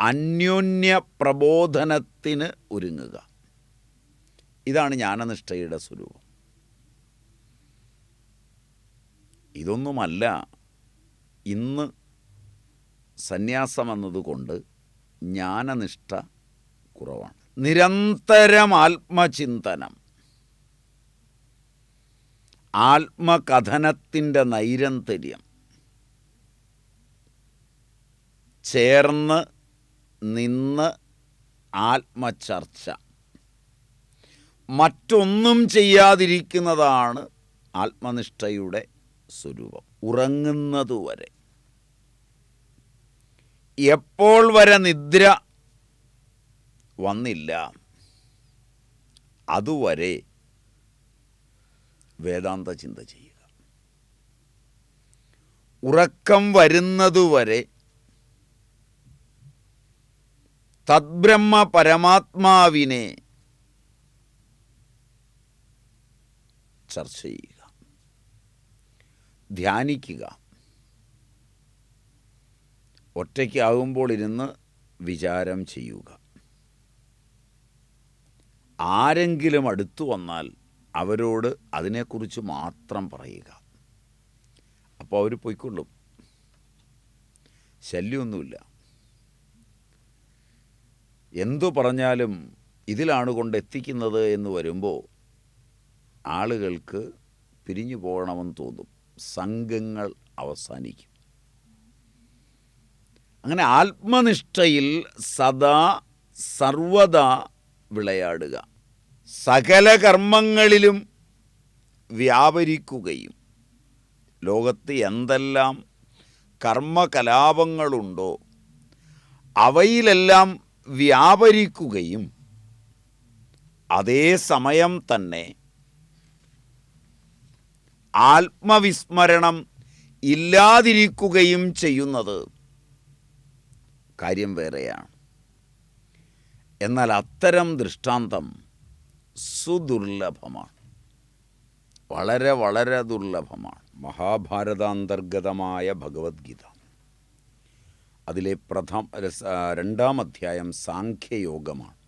അന്യോന്യ പ്രബോധനത്തിന് ഒരുങ്ങുക. ഇതാണ് ജ്ഞാനനിഷ്ഠയുടെ സ്വരൂപം. ഇതൊന്നുമല്ല ഇന്ന് സന്യാസം എന്നതുകൊണ്ട് ജ്ഞാനനിഷ്ഠ കുറവാണ്. നിരന്തരം ആത്മചിന്തനം, ആത്മകഥനത്തിൻ്റെ നൈരന്തര്യം, ചേർന്ന് നിന്ന് ആത്മചർച്ച, മറ്റൊന്നും ചെയ്യാതിരിക്കുന്നതാണ് ആത്മനിഷ്ഠയുടെ സ്വരൂപം. ഉറങ്ങുന്നതുവരെ, എപ്പോൾ വരെ നിദ്ര വന്നില്ല അതുവരെ വേദാന്ത ചിന്ത ചെയ്യുക. ഉറക്കം വരുന്നതുവരെ തദ്ബ്രഹ്മ പരമാത്മാവിനെ ചർച്ച ചെയ്യുക, ധ്യാനിക്കുക. ഒറ്റയ്ക്കാകുമ്പോൾ ഇരുന്ന് വിചാരം ചെയ്യുക. ആരെങ്കിലും അടുത്തു വന്നാൽ അവരോട് അതിനെക്കുറിച്ച് മാത്രം പറയുക. അപ്പോൾ അവർ പോയിക്കൊള്ളും, ശല്യമൊന്നുമില്ല. എന്തു പറഞ്ഞാലും ഇതിലാണ് കൊണ്ടെത്തിക്കുന്നത് എന്ന് വരുമ്പോൾ ആളുകൾക്ക് പിരിഞ്ഞു പോകണമെന്ന് തോന്നും, സംഘങ്ങൾ അവസാനിക്കും. അങ്ങനെ ആത്മനിഷ്ഠയിൽ സദാ സർവദാ വിളയാടുക, സകല കർമ്മങ്ങളിലും വ്യാപരിക്കുകയും ലോകത്ത് എന്തെല്ലാം കർമ്മകലാപങ്ങളുണ്ടോ അവയിലെല്ലാം വ്യാപരിക്കുകയും അതേ സമയം തന്നെ ആത്മവിസ്മരണം ഇല്ലാതിരിക്കുകയും ചെയ്യുന്നത് കാര്യം വേറെയാണ്. എന്നാൽ അത്തരം ദൃഷ്ടാന്തം സുദുർലഭമാണ്, വളരെ വളരെ ദുർലഭമാണ്. മഹാഭാരതാന്തർഗതമായ ഭഗവത്ഗീത, അതിലെ രണ്ടാം അധ്യായം സാഖ്യയോഗമാണ്.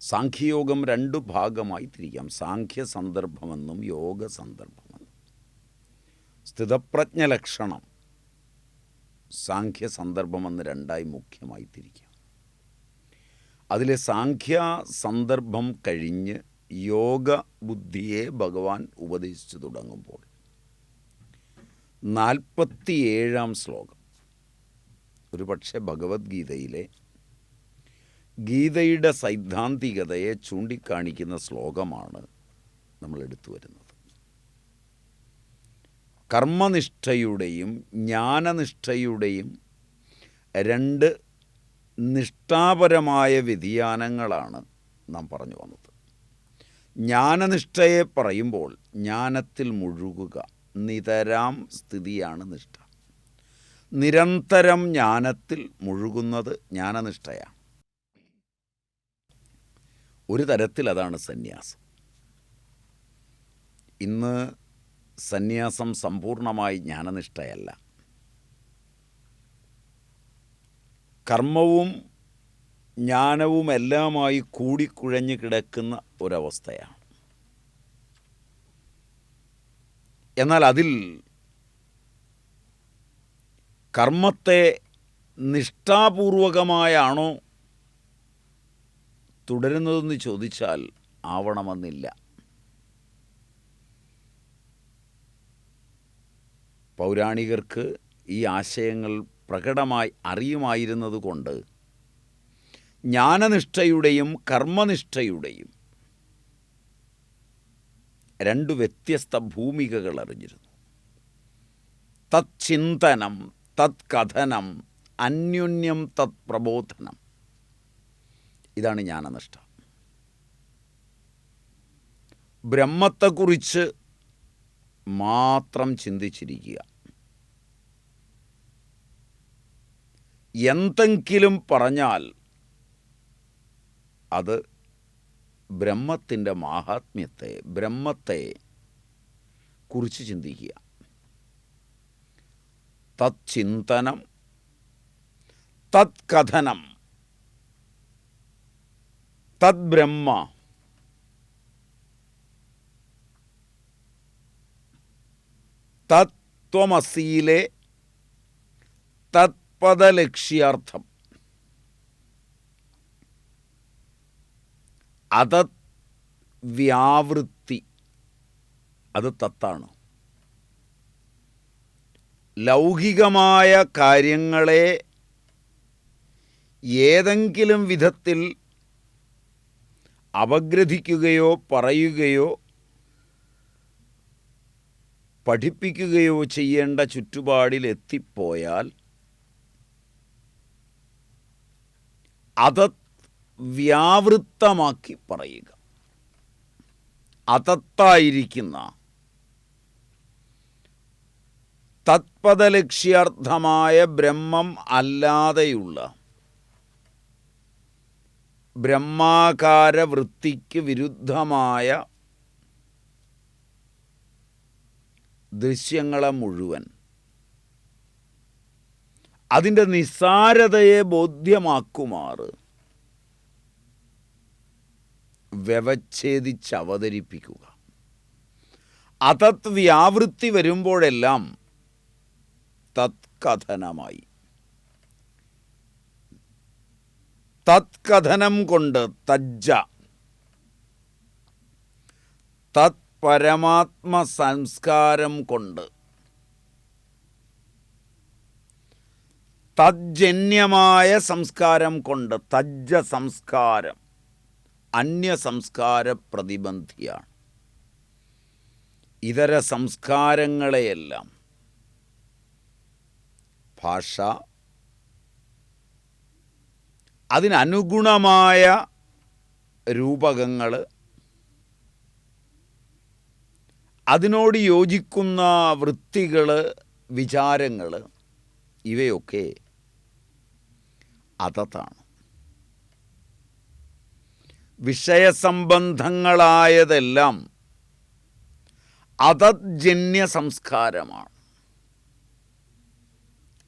സാഖ്യയോഗം 2 ഭാഗമായി തിരിക്കാം, സാഖ്യ സന്ദർഭമെന്നും യോഗ സന്ദർഭമെന്നും. സ്ഥിതപ്രജ്ഞ ലക്ഷണം സാഖ്യ സന്ദർഭമെന്ന് 2ആയി മുഖ്യമായി തിരിക്കാം. അതിലെ സാഖ്യ സന്ദർഭം കഴിഞ്ഞ് യോഗ ബുദ്ധിയെ ഭഗവാൻ ഉപദേശിച്ചു തുടങ്ങുമ്പോൾ 47-ാം ശ്ലോകം, ഒരു പക്ഷേ ഭഗവത്ഗീതയിലെ ഗീതയുടെ സൈദ്ധാന്തികതയെ ചൂണ്ടിക്കാണിക്കുന്ന ശ്ലോകമാണ് നമ്മൾ എടുത്തു വരുന്നത്. കർമ്മനിഷ്ഠയുടെയും ജ്ഞാനനിഷ്ഠയുടെയും 2 നിഷ്ഠാപരമായ വ്യതിയാനങ്ങളാണ് നാം പറഞ്ഞു വന്നത്. ജ്ഞാനനിഷ്ഠയെ പറയുമ്പോൾ ജ്ഞാനത്തിൽ മുഴുകുക, നിതരാം സ്ഥിതിയാണ് നിഷ്ഠ. നിരന്തരം ജ്ഞാനത്തിൽ മുഴുകുന്നത് ജ്ഞാനനിഷ്ഠയാണ്. ഒരു തരത്തിൽ അതാണ് സന്യാസം. ഇന്ന് സന്യാസം സമ്പൂർണമായി ജ്ഞാനനിഷ്ഠയല്ല, കർമ്മവും ജ്ഞാനവും എല്ലാമായി കൂടിക്കുഴഞ്ഞ് കിടക്കുന്ന ഒരവസ്ഥയാണ്. എന്നാൽ അതിൽ കർമ്മത്തെ നിഷ്ഠാപൂർവകമായാണോ തുടരുന്നതെന്ന് ചോദിച്ചാൽ ആവണമെന്നില്ല. പൗരാണികർക്ക് ഈ ആശയങ്ങൾ പ്രകടമായി അറിയുമായിരുന്നതുകൊണ്ട് ജ്ഞാനനിഷ്ഠയുടെയും കർമ്മനിഷ്ഠയുടെയും 2 വ്യത്യസ്ത ഭൂമികകൾ അറിഞ്ഞിരുന്നു. തത് ചിന്തനം, തത് കഥനം, അന്യോന്യം തത് പ്രബോധനം. ഇതാണ് ജ്ഞാനനിഷ്ഠ. ബ്രഹ്മത്തെക്കുറിച്ച് മാത്രം ചിന്തിച്ചിരിക്കുക. എന്തെങ്കിലും പറഞ്ഞാൽ അത് ബ്രഹ്മത്തിൻ്റെ മാഹാത്മ്യത്തെ, ബ്രഹ്മത്തെ കുറിച്ച് ചിന്തിക്കുക. തത് ചിന്തനം, തത് കഥനം, തത് ബ്രഹ്മ തത്വമസിയിലെ തത്പദലക്ഷ്യാർത്ഥം. അതത് വ്യാവൃത്തി, അത് തത്താണ്. ലൗകികമായ കാര്യങ്ങളെ ഏതെങ്കിലും വിധത്തിൽ അപഗ്രഥിക്കുകയോ പറയുകയോ പഠിപ്പിക്കുകയോ ചെയ്യേണ്ട ചുറ്റുപാടിലെത്തിപ്പോയാൽ അതത് വ്യാവൃത്തമാക്കി പറയുക. അതത്തായിരിക്കുന്ന തത്പദലക്ഷ്യാർത്ഥമായ ബ്രഹ്മം അല്ലാതെയുള്ള ബ്രഹ്മാകാര വൃത്തിക്ക് വിരുദ്ധമായ ദൃശ്യങ്ങളെ മുഴുവൻ അതിൻ്റെ നിസ്സാരതയെ ബോധ്യമാക്കുമാറ് വ്യവച്ഛേദിച്ചവതരിപ്പിക്കുക. അതത് വ്യാവൃത്തി വരുമ്പോഴെല്ലാം തത്കഥനമായി. തത്കഥനം കൊണ്ട് തജ്ജ, തത് പരമാത്മ സംസ്കാരം കൊണ്ട്, തജ്ജന്യമായ സംസ്കാരം കൊണ്ട്, തജ്ജ സംസ്കാരം അന്യസംസ്കാര പ്രതിബന്ധിയാണ്. ഇതര സംസ്കാരങ്ങളെയെല്ലാം ഭാഷ, അതിനനുഗുണമായ രൂപകങ്ങൾ, അതിനോട് യോജിക്കുന്ന വൃത്തികൾ, വിചാരങ്ങൾ, ഇവയൊക്കെ അതതാണ്. വിഷയസംബന്ധങ്ങളായതെല്ലാം അതജ്ജന്യ സംസ്കാരമാണ്.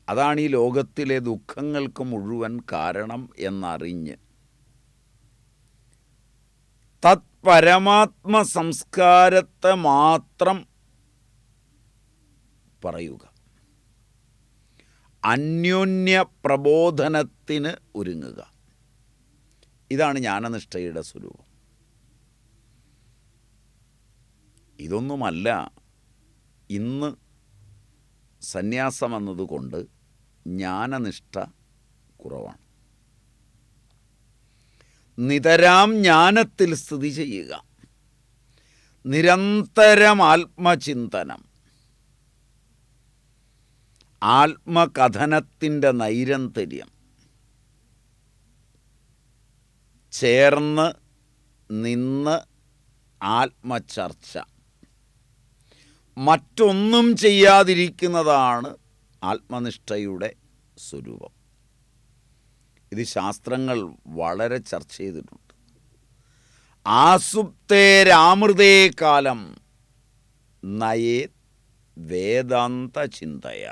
അതാണ് ഈ ലോകത്തിലെ ദുഃഖങ്ങൾക്ക് മുഴുവൻ കാരണം എന്നറിഞ്ഞ് തത് പരമാത്മ സംസ്കാരത്തെ മാത്രം പറയുക. അന്യോന്യ പ്രബോധനത്തിന് ഒരുങ്ങുക. ഇതാണ് ജ്ഞാനനിഷ്ഠയുടെ സ്വരൂപം. ഇതൊന്നുമല്ല ഇന്ന് സന്യാസം എന്നതുകൊണ്ട് ജ്ഞാനനിഷ്ഠ കുറവാണ്. നിതരാം ജ്ഞാനത്തിൽ സ്ഥിതി ചെയ്യുക, നിരന്തരം ആത്മചിന്തനം, ആത്മകഥനത്തിൻ്റെ നൈരന്തര്യം, ചേർന്ന് നിന്ന് ആത്മചർച്ച, മറ്റൊന്നും ചെയ്യാതിരിക്കുന്നതാണ് ആത്മനിഷ്ഠയുടെ സ്വരൂപം. ഇത് ശാസ്ത്രങ്ങൾ വളരെ ചർച്ച ചെയ്തിട്ടുണ്ട്. ആസുപ്തേരാമൃതേ കാലം നയേത് വേദാന്ത ചിന്തയ.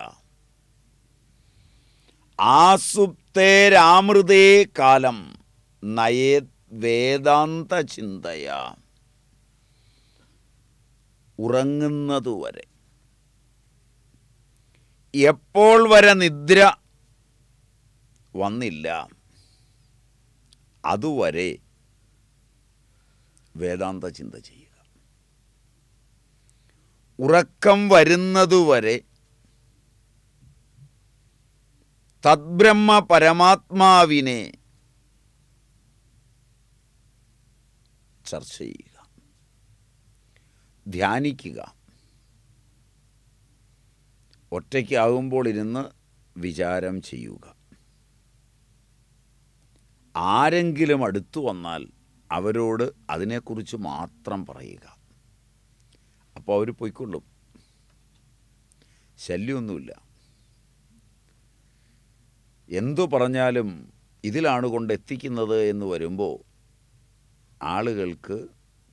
ആസുപ്തേരാമൃതേ കാലം നയേത് വേദാന്ത ചിന്തയ. ഉറങ്ങുന്നതുവരെ, എപ്പോൾ വരെ നിദ്ര വന്നില്ല അതുവരെ വേദാന്ത ചിന്ത ചെയ്യുക. ഉറക്കം വരുന്നതുവരെ തദ്ബ്രഹ്മ പരമാത്മാവിനെ ചർച്ച ചെയ്യുക, ധ്യാനിക്കുക. ഒറ്റയ്ക്കാകുമ്പോൾ ഇരുന്ന് വിചാരം ചെയ്യുക. ആരെങ്കിലും അടുത്തു വന്നാൽ അവരോട് അതിനെക്കുറിച്ച് മാത്രം പറയുക. അപ്പോൾ അവർ പോയിക്കൊള്ളും, ശല്യമൊന്നുമില്ല. എന്തു പറഞ്ഞാലും ഇതിലാണ് കൊണ്ടെത്തിക്കുന്നത് എന്ന് വരുമ്പോൾ ആളുകൾക്ക്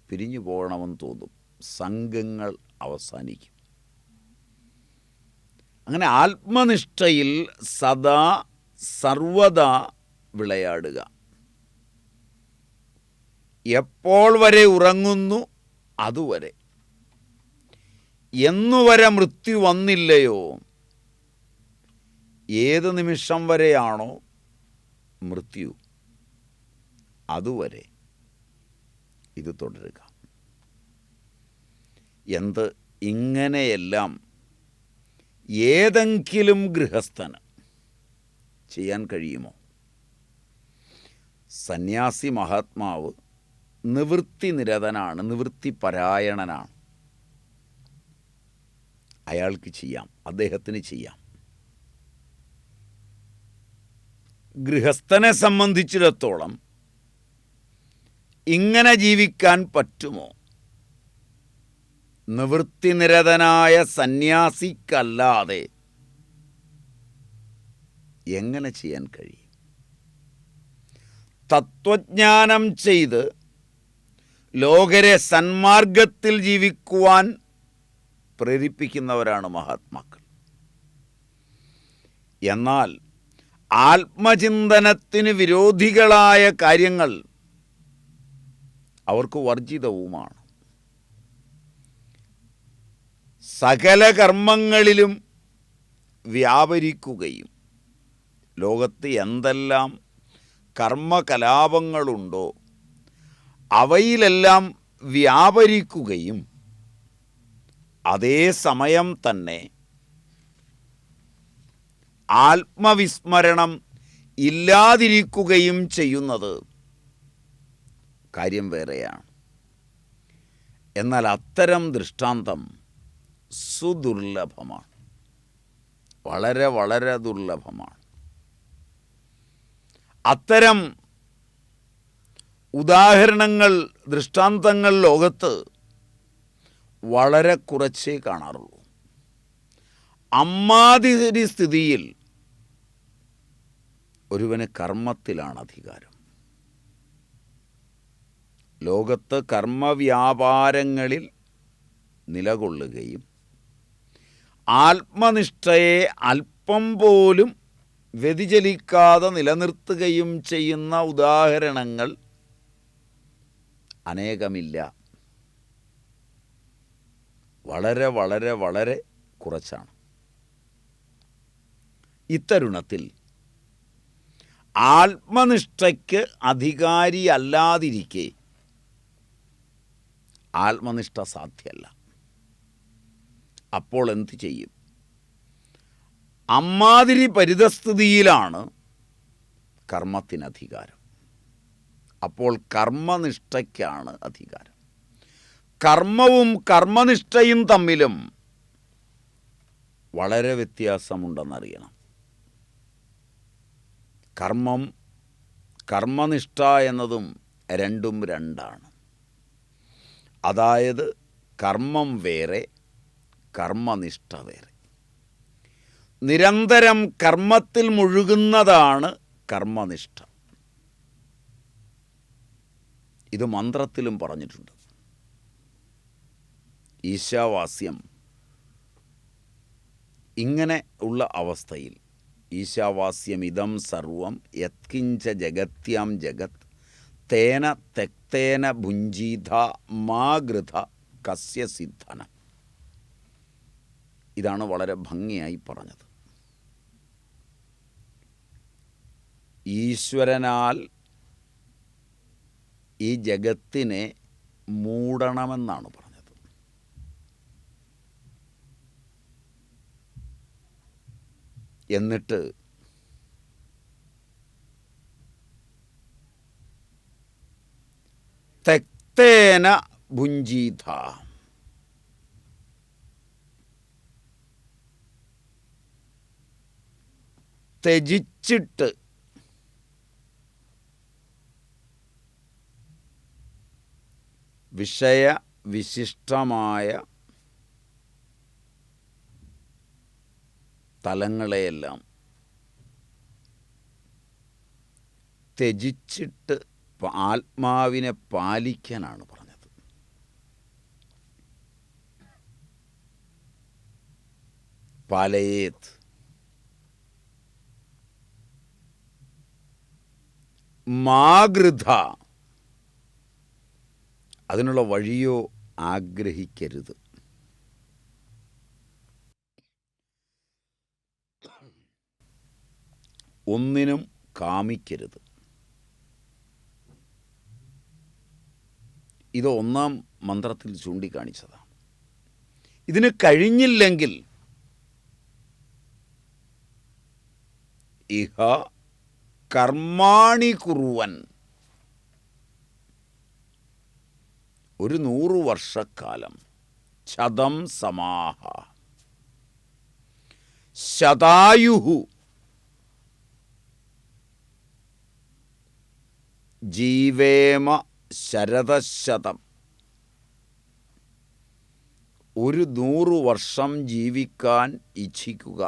പിരിഞ്ഞു പോകണമെന്ന് തോന്നും, സംഘങ്ങൾ അവസാനിക്കും. അങ്ങനെ ആത്മനിഷ്ഠയിൽ സദാ സർവദാ വിളയാടുക. എപ്പോൾ വരെ ഉറങ്ങുന്നു അതുവരെ. എന്നുവരെ മൃത്യു വന്നില്ലയോ, ഏത് നിമിഷം വരെയാണോ മൃത്യു അതുവരെ ഇത് തുടരുക. എന്ത് ഇങ്ങനെയെല്ലാം ഏതെങ്കിലും ഗൃഹസ്ഥന് ചെയ്യാൻ കഴിയുമോ? സന്യാസി മഹാത്മാവ് നിവൃത്തി നിരതനാണ്, നിവൃത്തി പരായണനാണ്. അയാൾക്ക് ചെയ്യാം, അദ്ദേഹത്തിന് ചെയ്യാം. ഗൃഹസ്ഥനെ സംബന്ധിച്ചിടത്തോളം ഇങ്ങനെ ജീവിക്കാൻ പറ്റുമോ? നിവൃത്തിനിരതനായ സന്യാസിക്കല്ലാതെ എങ്ങനെ ചെയ്യാൻ കഴിയും? തത്വജ്ഞാനം ചെയ്ത് ലോകരെ സന്മാർഗത്തിൽ ജീവിക്കുവാൻ പ്രേരിപ്പിക്കുന്നവരാണ് മഹാത്മാക്കൾ. എന്നാൽ ആത്മചിന്തനത്തിന് വിരോധികളായ കാര്യങ്ങൾ അവർക്ക് വർജിതവുമാണ്. സകല കർമ്മങ്ങളിലും വ്യാപരിക്കുകയും ലോകത്ത് എന്തെല്ലാം കർമ്മകലാപങ്ങളുണ്ടോ അവയിലെല്ലാം വ്യാപരിക്കുകയും അതേ സമയം തന്നെ ആത്മവിസ്മരണം ഇല്ലാതിരിക്കുകയും ചെയ്യുന്നത് കാര്യം വേറെയാണ്. എന്നാൽ അത്തരം ദൃഷ്ടാന്തം സുദുർലഭമാണ്, വളരെ വളരെ ദുർലഭമാണ്. അത്തരം ഉദാഹരണങ്ങൾ, ദൃഷ്ടാന്തങ്ങൾ ലോകത്ത് വളരെ കുറച്ചേ കാണാറുള്ളൂ. അമ്മാതിരി സ്ഥിതിയിൽ ഒരുവന് കർമ്മത്തിലാണ് അധികാരം. ലോകത്ത് കർമ്മവ്യാപാരങ്ങളിൽ നിലകൊള്ളുകയും ആത്മനിഷ്ഠയെ അല്പം പോലും വ്യതിചലിക്കാതെ നിലനിർത്തുകയും ചെയ്യുന്ന ഉദാഹരണങ്ങൾ അനേകമില്ല. വളരെ വളരെ വളരെ കുറച്ചാണ്. ഇത്തരുണത്തിൽ ആത്മനിഷ്ഠയ്ക്ക് അധികാരിയല്ലാതിരിക്കെ ആത്മനിഷ്ഠ സാധ്യമല്ല. അപ്പോൾ എന്തു ചെയ്യും? അമ്മാതിരി പരിതസ്ഥിതിയിലാണ് കർമ്മത്തിന് അധികാരം. അപ്പോൾ കർമ്മനിഷ്ഠയ്ക്കാണ് അധികാരം. കർമ്മവും കർമ്മനിഷ്ഠയും തമ്മിലും വളരെ വ്യത്യാസമുണ്ടെന്നറിയണം. കർമ്മം, കർമ്മനിഷ്ഠ എന്നതും രണ്ടും രണ്ടാണ്. അതായത് കർമ്മം വേറെ, കർമ്മനിഷ്ഠ വേറെ. നിരന്തരം കർമ്മത്തിൽ മുഴുകുന്നതാണ് കർമ്മനിഷ്ഠ. ഇത് മന്ത്രത്തിലും പറഞ്ഞിട്ടുണ്ട്. ഈശാവാസ്യം ഇങ്ങനെ ഉള്ള അവസ്ഥയിൽ, ഈശാവാസ്യമിതം സർവം യത്കിഞ്ച ജഗത്യാം ജഗത് തേന തെക്തേന ഭുഞ്ജീത മാ ഗൃഥ കസ്യ സിദ്ധന. ഇതാണ് വളരെ ഭംഗിയായി പറഞ്ഞത്. ഈശ്വരനാൽ ഈ ജഗത്തിനെ മൂടണമെന്നാണ് പറഞ്ഞത്. എന്നിട്ട് തെക്തേന ഭുഞ്ജീത, ത്യജിച്ചിട്ട് വിഷയവിശിഷ്ടമായ തലങ്ങളെയെല്ലാം ത്യജിച്ചിട്ട് ആത്മാവിനെ പാലിക്കാനാണ് പറഞ്ഞത്. പാലയേത് മാഗൃഥ, അതിനുള്ള വഴിയോ ആഗ്രഹിക്കരുത്. ഒന്നിനും കാമിക്കരുത്. ഇത് ഒന്നാം മന്ത്രത്തിൽ ചൂണ്ടിക്കാണിച്ചതാണ്. ഇതിന് കഴിഞ്ഞില്ലെങ്കിൽ ഇഹ കർമാണി കുറുവൻ, ഒരു 100 വർഷക്കാലം, ശതം സമാഹ, ശതായുഹു, ജീവേമ ശരതശതം, ഒരു 100 വർഷം ജീവിക്കാൻ ഇച്ഛിക്കുക.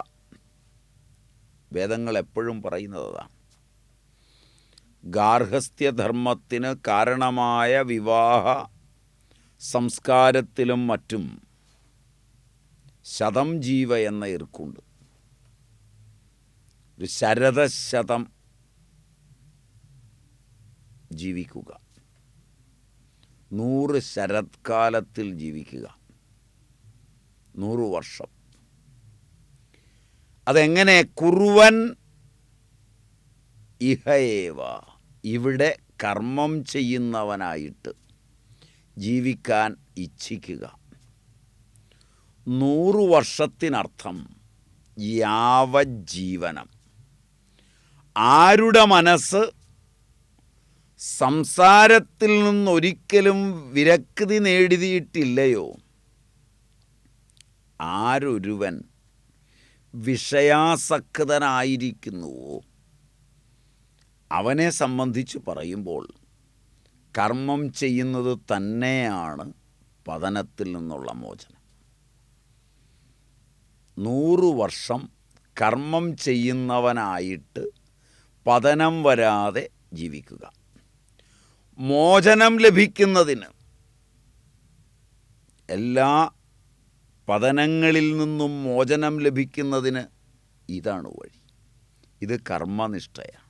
വേദങ്ങൾ എപ്പോഴും പറയുന്നതാണ്. ഗാർഹസ്ഥ്യധർമ്മത്തിന് കാരണമായ വിവാഹ സംസ്കാരത്തിലും മറ്റും ശതം ജീവ എന്ന ഇർക്കുണ്ട്. ഒരു ശരതശതം ജീവിക്കുക, 100 ശരത്കാലത്തിൽ ജീവിക്കുക, 100 വർഷം. അതെങ്ങനെ? കുറുവൻ ഇഹയേവ, ഇവിടെ കർമ്മം ചെയ്യുന്നവനായിട്ട് ജീവിക്കാൻ ഇച്ഛിക്കുക. 100 വർഷത്തിനർത്ഥം യാവജ്ജീവനം. ആരുടെ മനസ്സ് സംസാരത്തിൽ നിന്നൊരിക്കലും വിരക്തി നേടിയിട്ടില്ലയോ, ആരൊരുവൻ വിഷയാസക്തനായിരിക്കുന്നുവോ, അവനെ സംബന്ധിച്ച് പറയുമ്പോൾ കർമ്മം ചെയ്യുന്നത് തന്നെയാണ് പതനത്തിൽ നിന്നുള്ള മോചനം. 100 വർഷം കർമ്മം ചെയ്യുന്നവനായിട്ട് പതനം വരാതെ ജീവിക്കുക. മോചനം ലഭിക്കുന്നതിന്, എല്ലാ പതനങ്ങളിൽ നിന്നും മോചനം ലഭിക്കുന്നതിന് ഇതാണ് വഴി. ഇത് കർമ്മനിഷ്ഠയാണ്.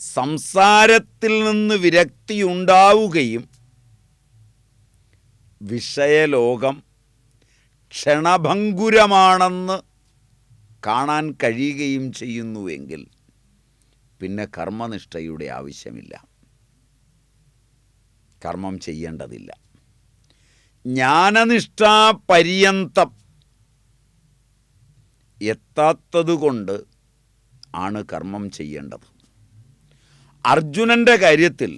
സംസാരത്തിൽ നിന്ന് വിരക്തിയുണ്ടാവുകയും വിഷയലോകം ക്ഷണഭംഗുരമാണെന്ന് കാണാൻ കഴിയുകയും ചെയ്യുന്നുവെങ്കിൽ പിന്നെ കർമ്മനിഷ്ഠയുടെ ആവശ്യമില്ല, കർമ്മം ചെയ്യേണ്ടതില്ല. ജ്ഞാനനിഷ്ഠാ പര്യന്തം എത്താത്തതുകൊണ്ട് ആണ് കർമ്മം ചെയ്യേണ്ടത്. അർജുനൻ്റെ കാര്യത്തിൽ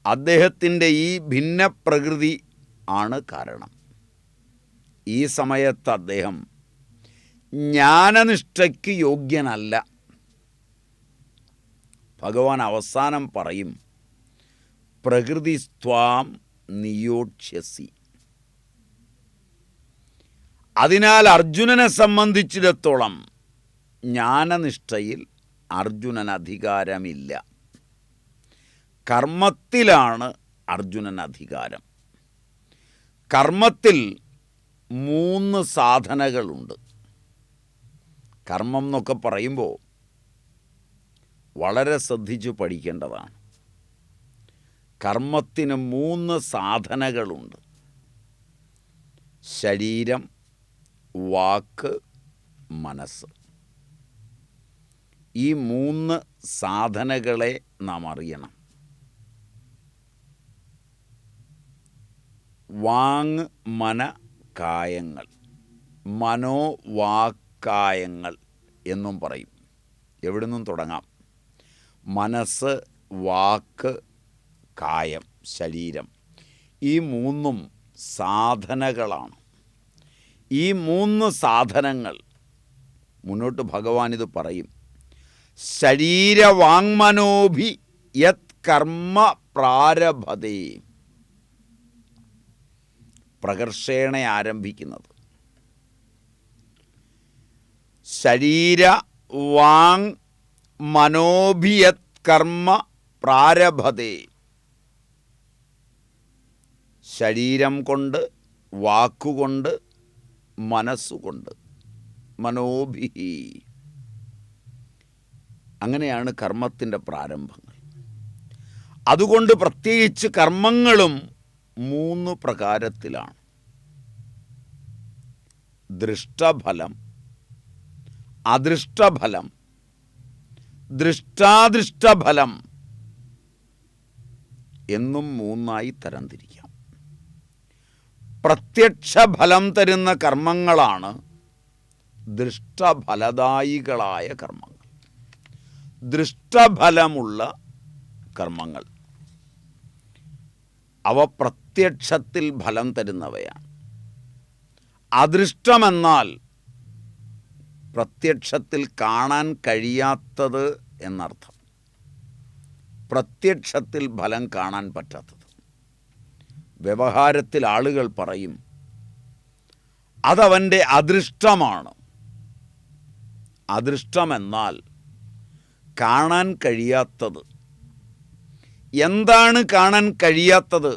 അദ്ദേഹത്തിൻ്റെ ഈ ഭിന്നപ്രകൃതി ആണ് കാരണം. ഈ സമയത്ത് അദ്ദേഹം ജ്ഞാനനിഷ്ഠയ്ക്ക് യോഗ്യനല്ല. ഭഗവാൻ അവസാനം പറയും, പ്രകൃതിസ്ത്വാം നിയോക്ഷ്യസി. അതിനാൽ അർജുനനെ സംബന്ധിച്ചിടത്തോളം ജ്ഞാനനിഷ്ഠയിൽ അർജുനന് അധികാരമില്ല. കർമ്മത്തിലാണ് അർജുനന് അധികാരം. കർമ്മത്തിൽ 3 സാധനകളുണ്ട്. കർമ്മം എന്നൊക്കെ പറയുമ്പോൾ വളരെ ശ്രദ്ധിച്ചു പഠിക്കേണ്ടതാണ്. കർമ്മത്തിന് 3 സാധനകളുണ്ട്. ശരീരം, വാക്ക്, മനസ്സ്. ഈ 3 സാധനകളെ നാം അറിയണം. വാങ് മന കായങ്ങൾ, മനോവാക്കായങ്ങൾ എന്നും പറയും. എവിടെ നിന്നും തുടങ്ങാം. മനസ്സ്, വാക്ക്, കായം, ശരീരം, ഈ 3 സാധനകളാണ്. ഈ 3 സാധനങ്ങൾ മുന്നോട്ട് ഭഗവാൻ ഇത് പറയും. ശരീരവാങ്മനോഭി യത് കർമ്മ പ്രാരഭതേ. പ്രകർഷേണ ആരംഭിക്കുന്നത്. ശരീര വാങ് മനോഭിയത് കർമ്മ പ്രാരഭതേ. ശരീരം കൊണ്ട്, വാക്കുകൊണ്ട്, മനസ്സുകൊണ്ട്. മനോഭിഹി. അങ്ങനെയാണ് കർമ്മത്തിൻ്റെ പ്രാരംഭങ്ങൾ. അതുകൊണ്ട് പ്രത്യേകിച്ച് കർമ്മങ്ങളും 3 പ്രകാരത്തിലാണ്: ദൃഷ്ടഫലം, അദൃഷ്ടഫലം, ദൃഷ്ടാദൃഷ്ടഫലം എന്നും 3ആയി തരംതിരിക്കാം. പ്രത്യക്ഷ ഫലം തരുന്ന കർമ്മങ്ങളാണ് ദൃഷ്ടഫലദായികളായ കർമ്മങ്ങൾ. ദൃഷ്ടഫലമുള്ള കർമ്മങ്ങൾ അവ പ്രത്യക്ഷത്തിൽ ഫലം തരുന്നവയാണ്. അദൃഷ്ടമെന്നാൽ പ്രത്യക്ഷത്തിൽ കാണാൻ കഴിയാത്തത് എന്നർത്ഥം. പ്രത്യക്ഷത്തിൽ ഫലം കാണാൻ പറ്റാത്തത്. വ്യവഹാരത്തിൽ ആളുകൾ പറയും അതവൻ്റെ അദൃഷ്ടമാണ്. അദൃഷ്ടമെന്നാൽ കാണാൻ കഴിയാത്തത്. എന്താണ് കാണാൻ കഴിയാത്തത്?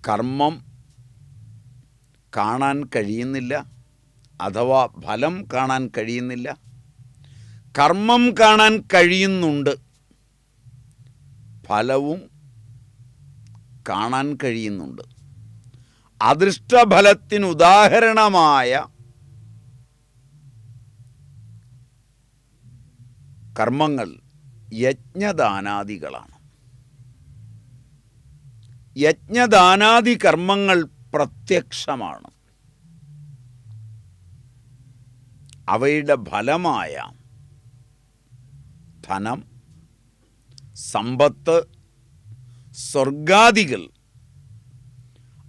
കർമ്മം കാണാൻ കഴിയുന്നില്ല, അഥവാ ഫലം കാണാൻ കഴിയുന്നില്ല. കർമ്മം കാണാൻ കഴിയുന്നുണ്ട്, ഫലവും കാണാൻ കഴിയുന്നുണ്ട്. അദൃഷ്ടഫലത്തിന് ഉദാഹരണമായ കർമ്മങ്ങൾ യജ്ഞദാനാദികളാണ്. യജ്ഞദാനാദി കർമ്മങ്ങൾ പ്രത്യക്ഷമാണ്. അവയുടെ ഫലമായ ധനം, സമ്പത്ത്, സ്വർഗാദികൾ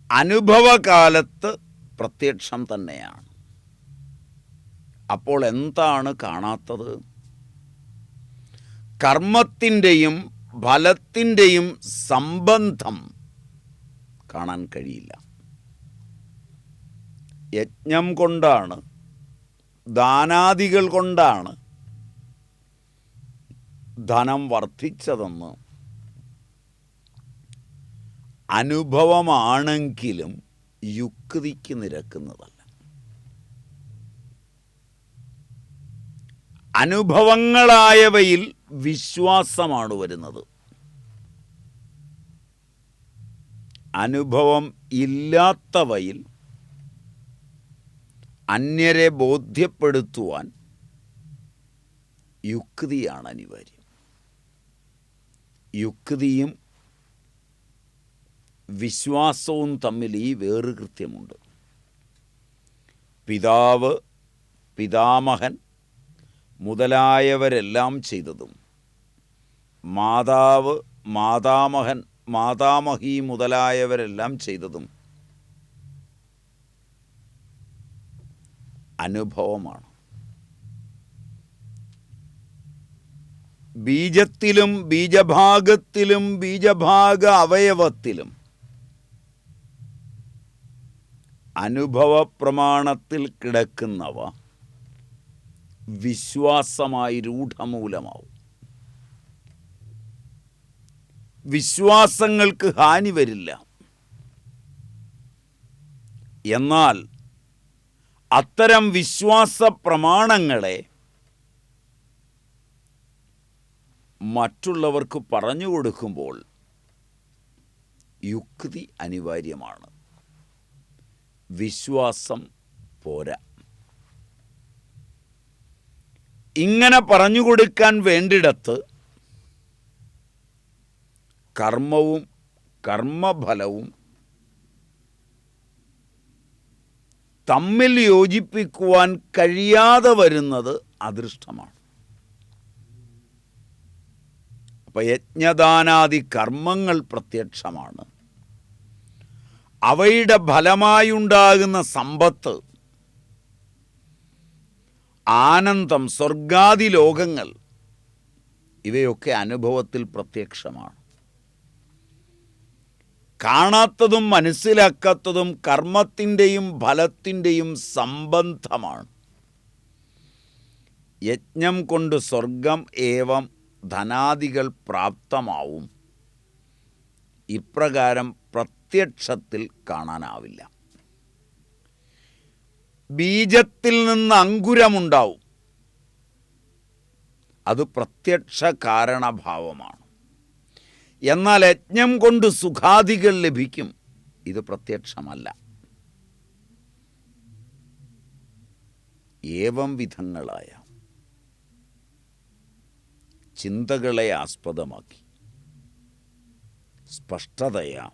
അനുഭവകാലത്ത് പ്രത്യക്ഷം തന്നെയാണ്. അപ്പോൾ എന്താണ് കാണാത്തത്? കർമ്മത്തിൻ്റെയും ഫലത്തിൻ്റെയും സംബന്ധം കാണാൻ കഴിയില്ല. യജ്ഞം കൊണ്ടാണ്, ദാനാദികൾ കൊണ്ടാണ് ധനം വർദ്ധിച്ചതെന്ന് അനുഭവമാണെങ്കിലും യുക്തിക്ക് നിരക്കുന്നതല്ല. അനുഭവങ്ങളായവയിൽ വിശ്വാസമാണ് വരുന്നത്. അനുഭവം ഇല്ലാത്തവയിൽ അന്യരെ ബോധ്യപ്പെടുത്തുവാൻ യുക്തിയാണ് അനിവാര്യം. യുക്തിയും വിശ്വാസവും തമ്മിൽ ഈ വേറുകൃത്യമുണ്ട്. പിതാവ്, പിതാമഹൻ മുതലായവരെല്ലാം ചെയ്തതും, മാതാവ്, മാതാമഹൻ, മാതാമഹി മുതലായവരെല്ലാം ചെയ്തതും അനുഭവമാണ്. ബീജത്തിലും ബീജഭാഗത്തിലും ബീജഭാഗ അവയവത്തിലും അനുഭവ പ്രമാണത്തിൽ കിടക്കുന്നവ വിശ്വാസമായി രൂഢമൂലമാവും. വിശ്വാസങ്ങൾക്ക് ഹാനി വരില്ല. എന്നാൽ അത്തരം വിശ്വാസ പ്രമാണങ്ങളെ മറ്റുള്ളവർക്ക് പറഞ്ഞു കൊടുക്കുമ്പോൾ യുക്തി അനിവാര്യമാണ്. വിശ്വാസം പോരാ. ഇങ്ങനെ പറഞ്ഞു കൊടുക്കാൻ വേണ്ടിടത്ത് കർമ്മവും കർമ്മഫലവും തമ്മിൽ യോജിപ്പിക്കുവാൻ കഴിയാതെ വരുന്നത് അദൃഷ്ടമാണ്. അപ്പം യജ്ഞദാനാദി കർമ്മങ്ങൾ പ്രത്യക്ഷമാണ്. അവയുടെ ഫലമായുണ്ടാകുന്ന സമ്പത്ത്, ആനന്ദം, സ്വർഗാദി ലോകങ്ങൾ ഇവയൊക്കെ അനുഭവത്തിൽ പ്രത്യക്ഷമാണ്. കാണാത്തതും മനസ്സിലാക്കാത്തതും കർമ്മത്തിൻ്റെയും ഫലത്തിൻ്റെയും സംബന്ധമാണ്. യജ്ഞം കൊണ്ട് സ്വർഗം ഏവം ധനാദികൾ പ്രാപ്തമാവും. ഇപ്രകാരം പ്രത്യക്ഷത്തിൽ കാണാനാവില്ല. ബീജത്തിൽ നിന്ന് അങ്കുരമുണ്ടാവും. അത് പ്രത്യക്ഷ കാരണഭാവമാണ്. എന്നാൽ യജ്ഞം കൊണ്ട് സുഖാദികൾ ലഭിക്കും, ഇത് പ്രത്യക്ഷമല്ല. ഏവം വിധങ്ങളായ ചിന്തകളെ ആസ്പദമാക്കി സ്പഷ്ടതയാ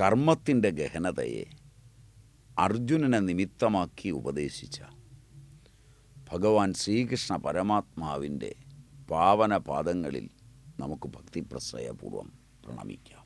കർമ്മത്തിൻ്റെ ഗഹനതയെ അർജുനനെ നിമിത്തമാക്കി ഉപദേശിച്ച ഭഗവാൻ ശ്രീകൃഷ്ണ പരമാത്മാവിൻ്റെ പാവന പാദങ്ങളിൽ നമുക്ക് ഭക്തിപ്രശ്രയപൂർവം പ്രണമിക്കാം.